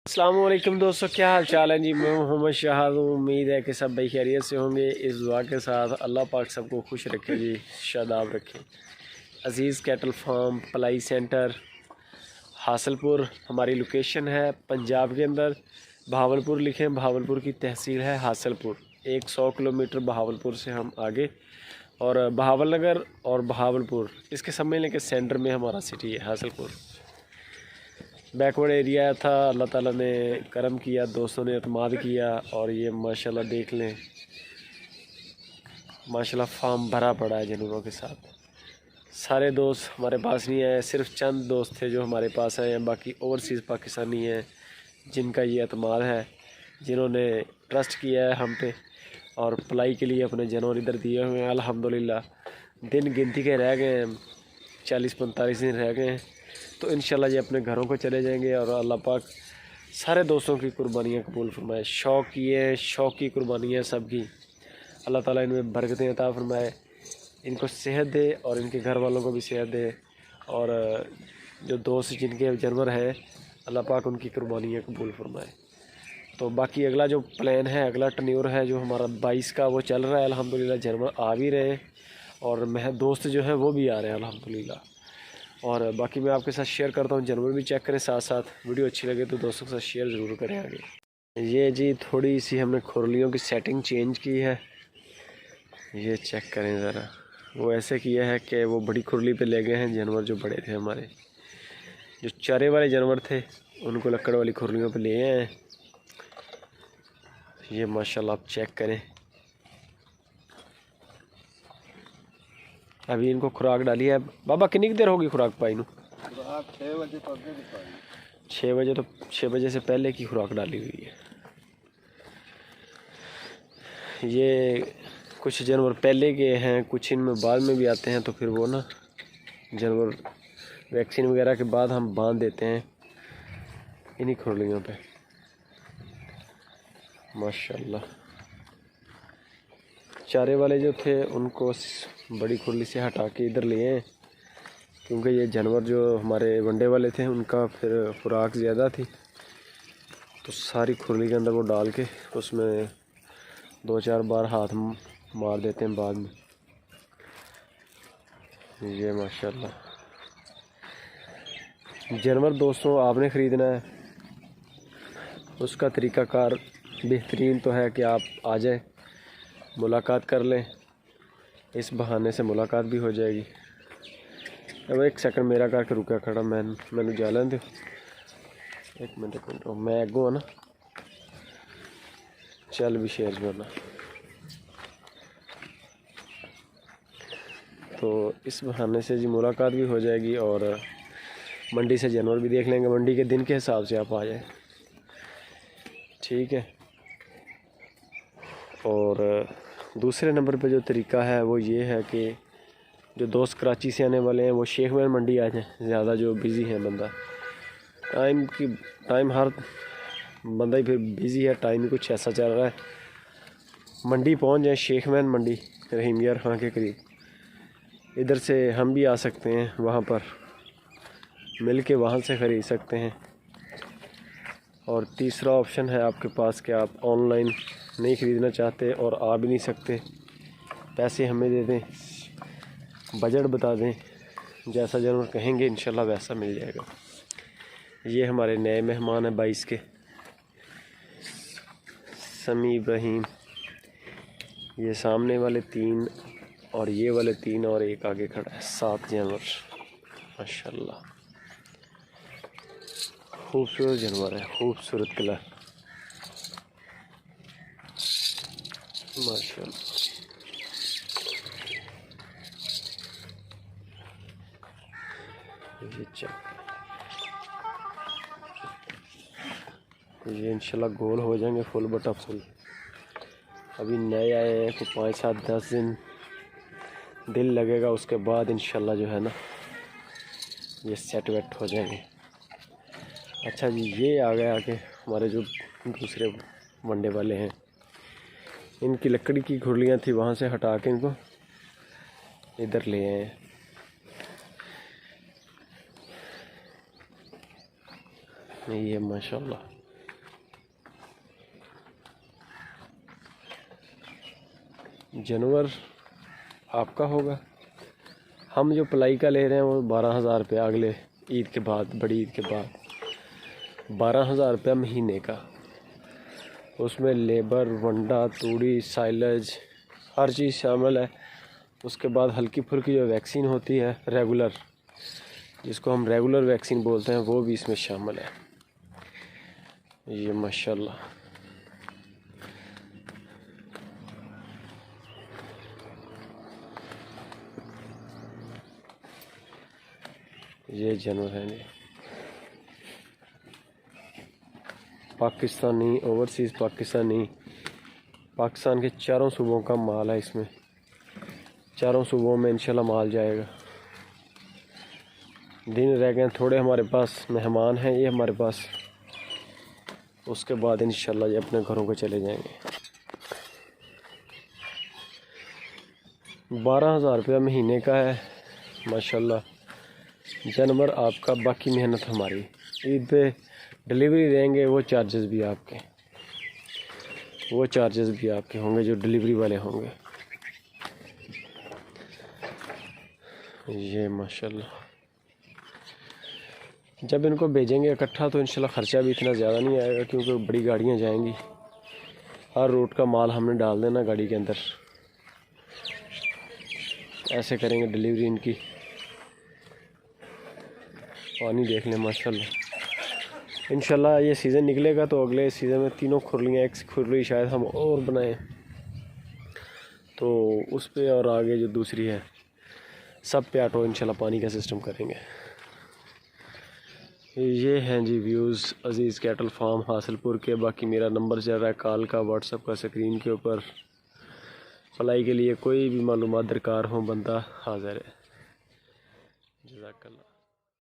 अस्सलाम वालेकुम दोस्तों, क्या हाल चाल है जी। मैं मोहम्मद शहाद हूँ। उम्मीद है कि सब भाई खैरियत से होंगे। इस दुआ के साथ अल्लाह पाक सबको खुश रखे जी, शादाब रखे। अज़ीज़ कैटल फार्म पलाई सेंटर हासलपुर हमारी लोकेशन है, पंजाब के अंदर। बहावलपुर लिखें, बहावलपुर की तहसील है हासलपुर। 100 किलोमीटर बहावलपुर से हम आगे, और बहावल नगर और बहावलपुर इसके सम्मेलन के सेंटर में हमारा सिटी है हासलपुर। बैकवर्ड एरिया था, अल्लाह ताला ने करम किया, दोस्तों ने अतमाद किया, और ये माशाल्लाह देख लें, माशाल्लाह फार्म भरा पड़ा है जानवरों के साथ। सारे दोस्त हमारे पास नहीं आए, सिर्फ चंद दोस्त थे जो हमारे पास आए हैं। बाकी ओवरसीज़ पाकिस्तानी हैं जिनका ये अतमाद है, जिन्होंने ट्रस्ट किया है हम पे, और पलाई के लिए अपने जानवर इधर दिए हुए हैं। अल्हम्दुलिल्लाह दिन गिनती के रह गए हैं, 40-45 दिन रह गए हैं, तो इंशाल्लाह ये अपने घरों को चले जाएंगे। और अल्लाह पाक सारे दोस्तों की कुर्बानियाँ कबूल फरमाए। शौक़ की है, शौक़ की कुर्बानियाँ सबकी, अल्लाह ताला इनमें बरकतें अता फरमाए, इनको सेहत दे और इनके घर वालों को भी सेहत दे। और जो दोस्त जिनके जानवर हैं, अल्लाह पाक उनकी कुर्बानियाँ कबूल फरमाए। तो बाकी अगला जो प्लान है, अगला टन्योर है जो हमारा 22 का, वो चल रहा है अल्हम्दुलिल्लाह। जानवर आ भी रहे हैं और दोस्त जो है वो भी आ रहे हैं अल्हम्दुलिल्लाह। और बाकी मैं आपके साथ शेयर करता हूँ, जानवर भी चेक करें साथ साथ। वीडियो अच्छी लगे तो दोस्तों के साथ शेयर ज़रूर करें आगे। ये जी थोड़ी सी हमने खुरलियों की सेटिंग चेंज की है, ये चेक करें ज़रा। वो ऐसे किया है कि वो बड़ी खुरली पे ले गए हैं जानवर जो बड़े थे हमारे, जो चारे वाले जानवर थे उनको लकड़ वाली खुरलियों पे ले आए हैं। ये माशाल्लाह आप चेक करें। अभी इनको खुराक डाली है। बाबा कितनी देर होगी खुराक पाई नू? 6 बजे, तो 6 बजे से पहले की खुराक डाली हुई है। ये कुछ जानवर पहले के हैं, कुछ इनमें बाद में भी आते हैं, तो फिर वो ना जानवर वैक्सीन वगैरह के बाद हम बांध देते हैं इन्हीं खुरलियों पे। माशाल्लाह चारे वाले जो थे उनको बड़ी खुरली से हटा के इधर लिए हैं, क्योंकि ये जानवर जो हमारे वनडे वाले थे उनका फिर खुराक ज़्यादा थी, तो सारी खुरली के अंदर वो डाल के उसमें 2-4 बार हाथ मार देते हैं बाद में। ये माशाल्लाह जानवर दोस्तों आपने ख़रीदना है, उसका तरीक़ाकार बेहतरीन तो है कि आप आ जाए, मुलाकात कर लें, इस बहाने से मुलाकात भी हो जाएगी। अब एक सेकंड मेरा करके रुका खड़ा, मैंने जा लें दो, एक मिनट मैं अगू ना चल भी शेयर करना। तो इस बहाने से जी मुलाकात भी हो जाएगी, और मंडी से जानवर भी देख लेंगे। मंडी के दिन के हिसाब से आप आ जाए, ठीक है। और दूसरे नंबर पे जो तरीका है वो ये है कि जो दोस्त कराची से आने वाले हैं वो शेख महल मंडी आ जाएँ। ज़्यादा जो बिज़ी है बंदा, टाइम हर बंदा ही फिर बिज़ी है, टाइम ही कुछ ऐसा चल रहा है। मंडी पहुंच जाए, शेख महल मंडी रहीम यार खां के करीब, इधर से हम भी आ सकते हैं, वहाँ पर मिल के वहाँ से ख़रीद सकते हैं। और तीसरा ऑप्शन है आपके पास कि आप ऑनलाइन नहीं ख़रीदना चाहते और आ भी नहीं सकते, पैसे हमें दे दें, बजट बता दें, जैसा जानवर कहेंगे इंशाल्लाह वैसा मिल जाएगा। ये हमारे नए मेहमान हैं 22 के, समी इब्राहिम। ये सामने वाले 3 और ये वाले 3 और एक आगे खड़ा है, 7 जानवर माशाल्लाह। खूबसूरत जानवर है, खूबसूरत कलर माशाल्लाह। ये इंशाल्लाह गोल हो जाएंगे फुल बटा फुल। अभी नए आए हैं तो 5-7-10 दिन दिल लगेगा, उसके बाद इंशाल्लाह जो है ना ये सेट वेट हो जाएंगे। अच्छा जी, ये आ गए आके हमारे जो दूसरे वनडे वाले हैं, इनकी लकड़ी की खुरलियाँ थी, वहाँ से हटा के इनको इधर ले आए। ये माशाल्लाह जानवर आपका होगा। हम जो पलाई का ले रहे हैं वो 12,000 रुपया अगले ईद के बाद, बड़ी ईद के बाद 12,000 रुपया महीने का। उसमें लेबर, वंडा, तूड़ी, साइलेज हर चीज़ शामिल है। उसके बाद हल्की फुल्की जो वैक्सीन होती है रेगुलर, जिसको हम रेगुलर वैक्सीन बोलते हैं, वो भी इसमें शामिल है। ये माशाल्लाह ये जानवर हैं जी, पाकिस्तानी, ओवरसीज़ पाकिस्तानी, पाकिस्तान के चारों सूबों का माल है इसमें। चारों सूबों में इंशाल्लाह माल जाएगा। दिन रह गए थोड़े, हमारे पास मेहमान हैं ये हमारे पास, उसके बाद इंशाल्लाह ये अपने घरों को चले जाएंगे। 12,000 रुपया महीने का है माशाल्लाह। जानवर आपका, बाकी मेहनत हमारी। ईद पे डिलीवरी देंगे, वो चार्जेस भी आपके, वो चार्जेस भी आपके होंगे जो डिलीवरी वाले होंगे। ये माशाल्लाह जब इनको भेजेंगे इकट्ठा तो इंशाल्लाह ख़र्चा भी इतना ज़्यादा नहीं आएगा, क्योंकि बड़ी गाड़ियाँ जाएंगी। हर रूट का माल हमने डाल देना गाड़ी के अंदर। ऐसे करेंगे डिलीवरी इनकी। पानी देख लें माशाल्लाह। इंशाल्लाह ये सीज़न निकलेगा तो अगले सीज़न में तीनों खुरलियाँ, एक खुरली शायद हम और बनाएं तो उस पे, और आगे जो दूसरी है सब पे ऑटो इंशाल्लाह पानी का सिस्टम करेंगे। ये हैं जी व्यूज़ अज़ीज़ कैटल फार्म हासिलपुर के। बाकी मेरा नंबर चल रहा है कॉल का, व्हाट्सएप का स्क्रीन के ऊपर। पलाई के लिए कोई भी मालूमात दरकार हो, बंदा हाज़िर है। जज़ाकल्लाह।